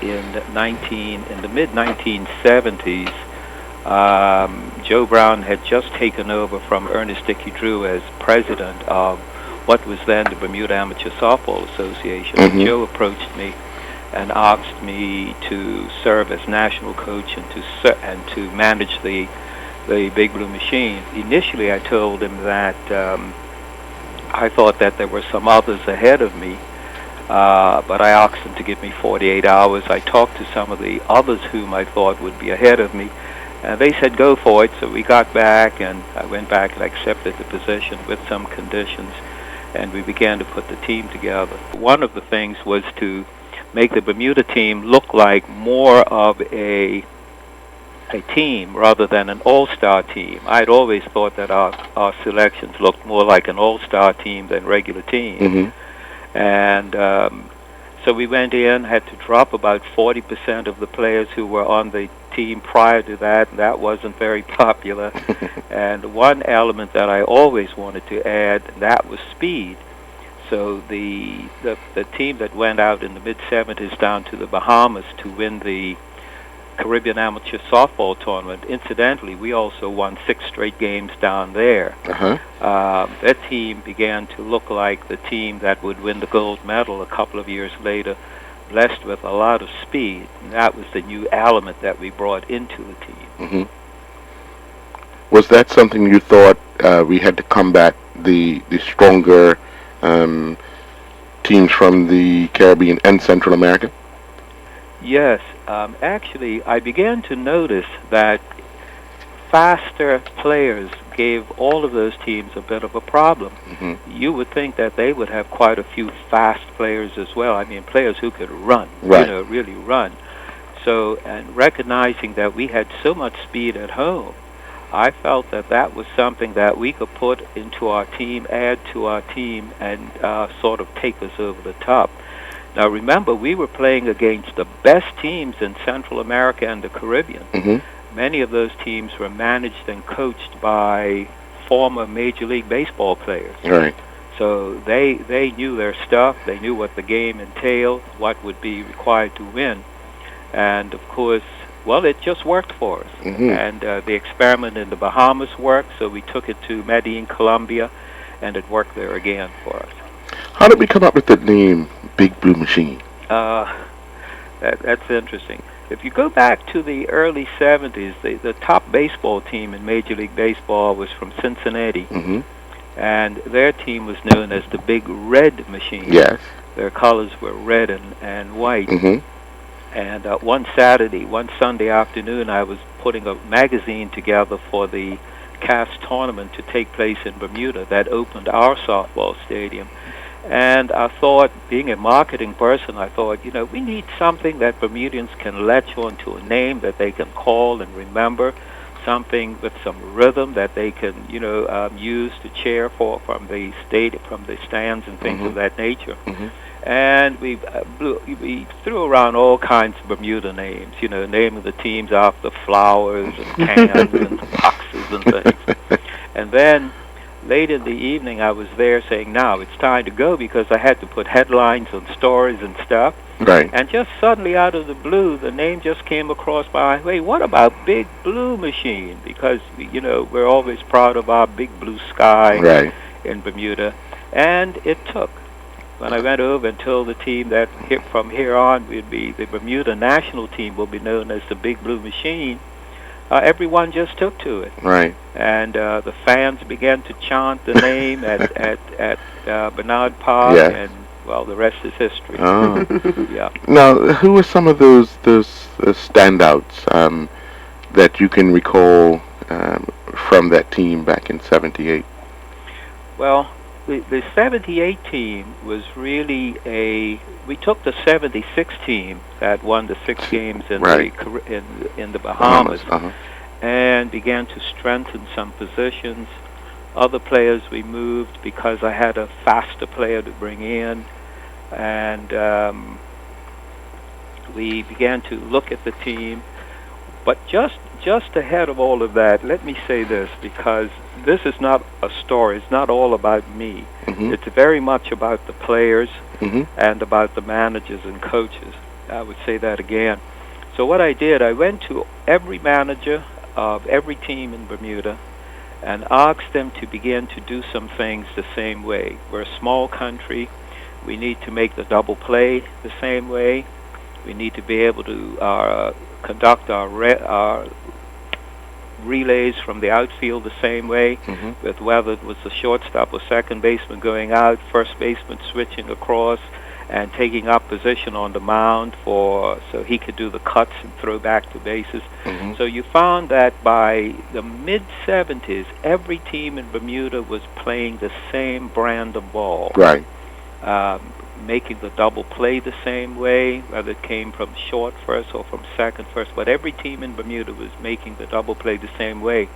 in the mid-1970s, Joe Brown had just taken over from Ernest Dickey Drew as president of what was then the Bermuda Amateur Softball Association. Mm-hmm. Joe approached me and asked me to serve as national coach and to manage the Big Blue Machine. Initially, I told him that I thought that there were some others ahead of me, but I asked him to give me 48 hours. I talked to some of the others whom I thought would be ahead of me, and they said go for it. So we got back, and I went back and accepted the position with some conditions, and we began to put the team together. One of the things was to make the Bermuda team look like more of a team rather than an all-star team. I'd always thought that our selections looked more like an all-star team than regular teams. Mm-hmm. And so we went in, had to drop about 40% of the players who were on the team prior to that, and that wasn't very popular. And one element that I always wanted to add, that was speed. So the team that went out in the mid-70s down to the Bahamas to win the Caribbean Amateur Softball Tournament, incidentally, we also won 6 straight games down there. Uh-huh. That team began to look like the team that would win the gold medal a couple of years later, blessed with a lot of speed. And that was the new element that we brought into the team. Mm-hmm. Was that something you thought we had to combat the stronger teams from the Caribbean and Central America? Yes. Actually, I began to notice that faster players gave all of those teams a bit of a problem. Mm-hmm. You would think that they would have quite a few fast players as well. I mean, players who could run, right. Really run. So, and recognizing that we had so much speed at home, I felt that that was something that we could put into our team, add to our team, and sort of take us over the top. Now, remember, we were playing against the best teams in Central America and the Caribbean. Mm-hmm. Many of those teams were managed and coached by former Major League Baseball players. Right. So they knew their stuff. They knew what the game entailed, what would be required to win. And, of course, well, it just worked for us. Mm-hmm. And the experiment in the Bahamas worked, so we took it to Medellin, Colombia, and it worked there again for us. How did we come up with the name Big Blue Machine? That's interesting. If you go back to the early 70s, the top baseball team in Major League Baseball was from Cincinnati, Mm-hmm. and their team was known as the Big Red Machine. Yes. Their colors were red and white. Mm-hmm. And one Sunday afternoon, I was putting a magazine together for the CAS tournament to take place in Bermuda that opened our softball stadium. And I thought, being a marketing person, I thought, we need something that Bermudians can latch on to, a name that they can call and remember, something with some rhythm that they can, use to cheer for from the stands and things Mm-hmm. of that nature. Mm-hmm. And we threw around all kinds of Bermuda names, naming the teams after flowers and cans and boxes and things. And then late in the evening, I was there saying, now it's time to go, because I had to put headlines on stories and stuff. Right. And just suddenly out of the blue, the name just came across my way. What about Big Blue Machine? Because, we're always proud of our big blue sky Right. in Bermuda. And it took. When I went over and told the team that from here on, the Bermuda national team will be known as the Big Blue Machine, everyone just took to it. Right. And the fans began to chant the name at Bernard Park, Yeah. and, well, the rest is history. Oh. Yeah. Now, who were some of those standouts that you can recall from that team back in '78? Well, the 78 team was really we took the 76 team that won the 6 games in Right. in the Bahamas, Uh-huh. and began to strengthen some positions. Other players we moved because I had a faster player to bring in, and we began to look at the team. But just ahead of all of that, let me say this, because this is not a story. It's not all about me. Mm-hmm. It's very much about the players Mm-hmm. and about the managers and coaches. I would say that again. So what I did, I went to every manager of every team in Bermuda and asked them to begin to do some things the same way. We're a small country. We need to make the double play the same way. We need to be able to conduct our relays from the outfield the same way, with whether it was the shortstop or second baseman going out, first baseman switching across and taking up position on the mound so he could do the cuts and throw back to bases. So you found that by the mid-'70s, every team in Bermuda was playing the same brand of ball. Right. Making the double play the same way, whether it came from short first or from second first, but every team in Bermuda was making the double play the same way.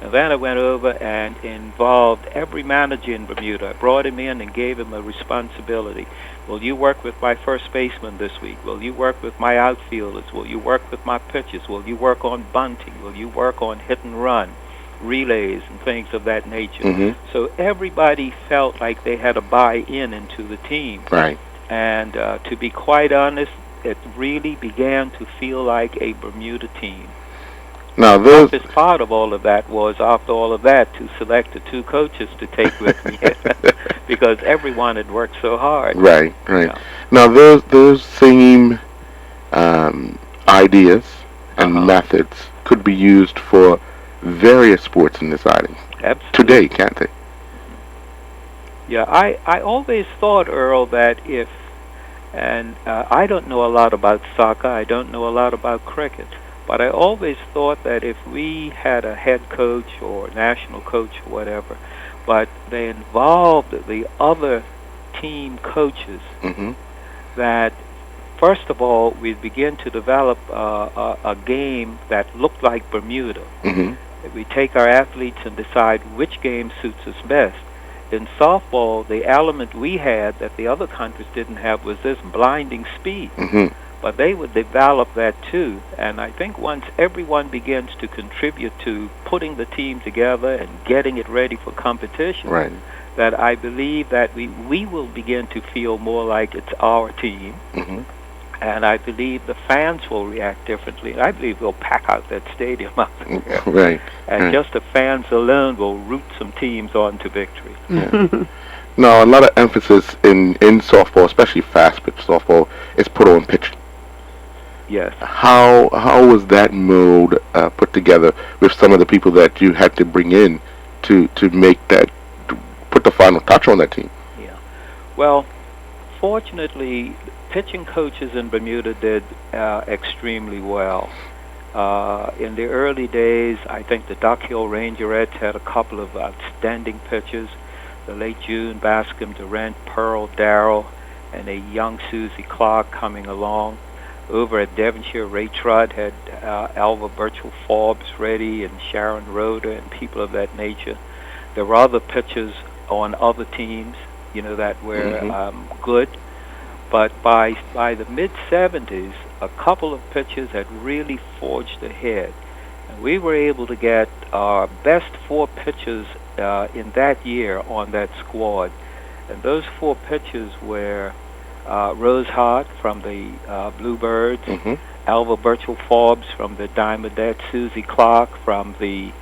And then I went over and involved every manager in Bermuda. I brought him in and gave him a responsibility. Will you work with my first baseman this week? Will you work with my outfielders? Will you work with my pitchers? Will you work on bunting? Will you work on hit and run, relays, and things of that nature? So everybody felt like they had a buy-in into the team. Right. And to be quite honest, it really began to feel like a Bermuda team. Now, the toughest part of all of that was, after all of that, to select the two coaches to take with me, because everyone had worked so hard. Right, right. Yeah. Now, those same ideas and methods could be used for various sports in this island. Absolutely. Today, can't they? Yeah, I always thought, Earl, that I don't know a lot about soccer, I don't know a lot about cricket, but I always thought that if we had a head coach or national coach or whatever, but they involved the other team coaches, that first of all, we'd begin to develop a game that looked like Bermuda. We take our athletes and decide which game suits us best. In softball, the element we had that the other countries didn't have was this blinding speed. But they would develop that too. And I think once everyone begins to contribute to putting the team together and getting it ready for competition, that I believe that we will begin to feel more like it's our team. And I believe the fans will react differently. I believe they'll pack out that stadium out there. And just the fans alone will root some teams on to victory. Now, a lot of emphasis in softball, especially fast-pitch softball, is put on pitching. Yes. How was that mode put together with some of the people that you had to bring in to make that, to put the final touch on that team? Yeah. Well, fortunately, pitching coaches in Bermuda did extremely well. In the early days, I think the Duck Hill Rangerettes had a couple of outstanding pitchers. The late June Bascom, Durant, Pearl, Darrell, and a young Susie Clark coming along. Over at Devonshire, Ray Trudd had Alva Birchall Forbes ready, and Sharon Roder, and people of that nature. There were other pitchers on other teams, that were good. But by the mid-'70s, a couple of pitchers had really forged ahead. And we were able to get our best 4 pitchers in that year on that squad. And those 4 pitchers were Rose Hart from the Bluebirds, Alva Birchall Forbes from the Diamondettes, Susie Clark from the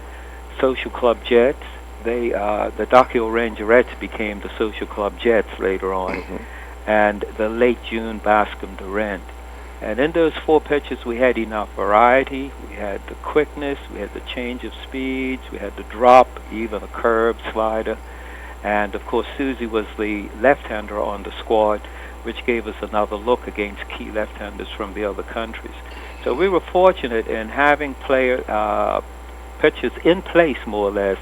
Social Club Jets. The Duck Hill Rangerettes became the Social Club Jets later on. And the late June Bascom Durant. And in those 4 pitches, we had enough variety. We had the quickness, we had the change of speeds, we had the drop, even a curve, slider. And, of course, Susie was the left-hander on the squad, which gave us another look against key left-handers from the other countries. So we were fortunate in having pitchers in place, more or less.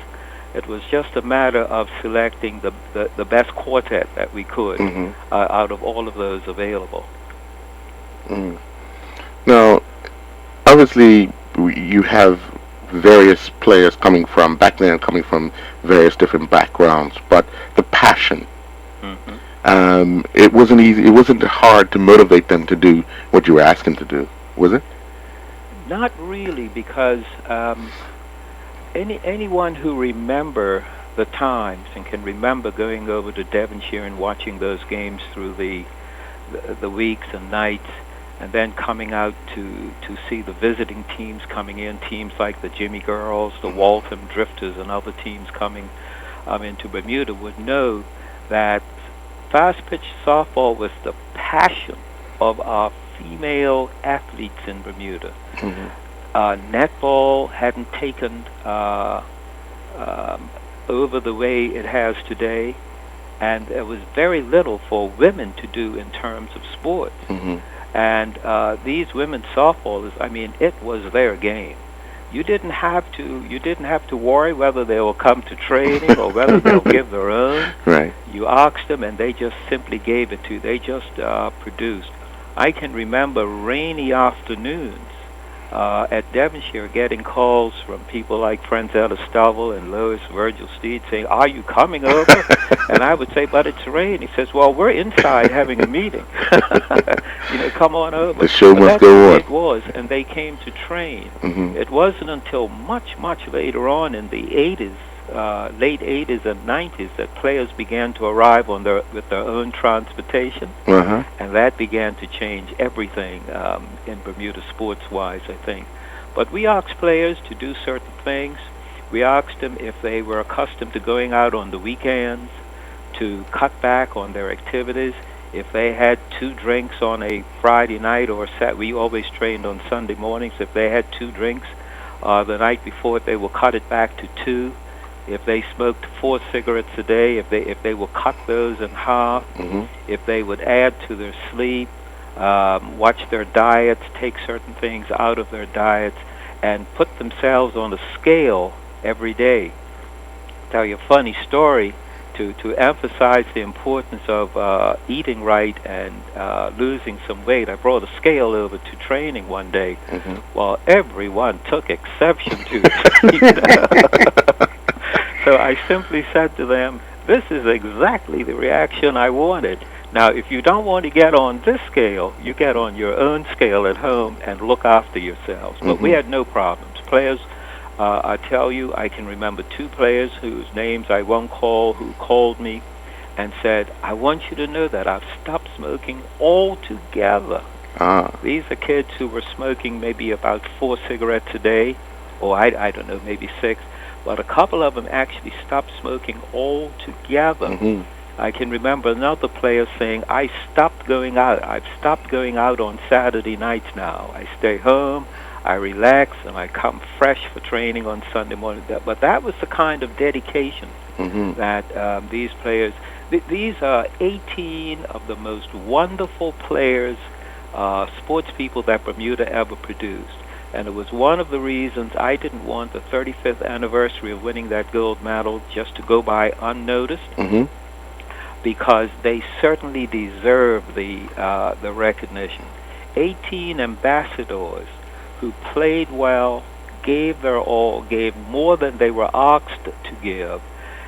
It was just a matter of selecting the best quartet that we could out of all of those available. Now, obviously, you have various players coming from various different backgrounds, but the passion, it wasn't easy. It wasn't hard to motivate them to do what you were asking to do, was it? Not really, because anyone who remember the times and can remember going over to Devonshire and watching those games through the weeks and nights, and then coming out to see the visiting teams coming in, teams like the Jimmy Girls, the Waltham Drifters, and other teams coming into Bermuda, would know that fast-pitch softball was the passion of our female athletes in Bermuda. Netball hadn't taken over the way it has today, and there was very little for women to do in terms of sports. And these women softballers, I mean, it was their game. You didn't have to worry whether they will come to training or whether they'll give their own. Right. You asked them, and they just simply gave it to you. They just produced. I can remember rainy afternoons at Devonshire getting calls from people like Franzella Stovall and Lois Virgil Steed saying, "Are you coming over?" And I would say, "But it's rain." He says, "Well, we're inside having a meeting. Come on over." The show must go on. It was, and they came to train. Mm-hmm. It wasn't until much, much later on in the 80s, late 80s and 90s, that players began to arrive with their own transportation, and that began to change everything in Bermuda sports-wise, I think. But we asked players to do certain things. We asked them if they were accustomed to going out on the weekends, to cut back on their activities. If they had 2 drinks on a Friday night or we always trained on Sunday mornings. If they had 2 drinks the night before, they will cut it back to 2. If they smoked 4 cigarettes a day, if they will cut those in half. If they would add to their sleep, watch their diets, take certain things out of their diets, and put themselves on a scale every day. Tell you a funny story to emphasize the importance of eating right and losing some weight. I brought a scale over to training one day. Well, everyone took exception to it. So I simply said to them, "This is exactly the reaction I wanted. Now, if you don't want to get on this scale, you get on your own scale at home and look after yourselves." But we had no problems. Players, I tell you, I can remember 2 players whose names I won't call, who called me and said, "I want you to know that I've stopped smoking altogether." These are kids who were smoking maybe about 4 cigarettes a day, or I don't know, maybe 6. But a couple of them actually stopped smoking altogether. I can remember another player saying, "I stopped going out. I've stopped going out on Saturday nights now. I stay home, I relax, and I come fresh for training on Sunday morning." But that was the kind of dedication that these players... These are 18 of the most wonderful players, sports people that Bermuda ever produced. And it was one of the reasons I didn't want the 35th anniversary of winning that gold medal just to go by unnoticed, because they certainly deserve the recognition. 18 ambassadors who played well, gave their all, gave more than they were asked to give,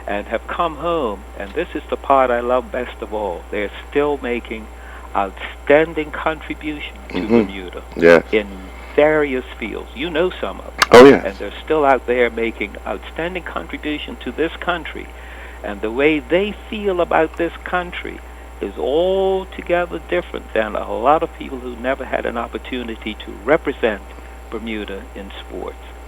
and have come home. And this is the part I love best of all. They're still making outstanding contributions to Bermuda. Yes. In various fields. You know some of them. Oh, yes. And they're still out there making outstanding contribution to this country. And the way they feel about this country is altogether different than a lot of people who never had an opportunity to represent Bermuda in sports.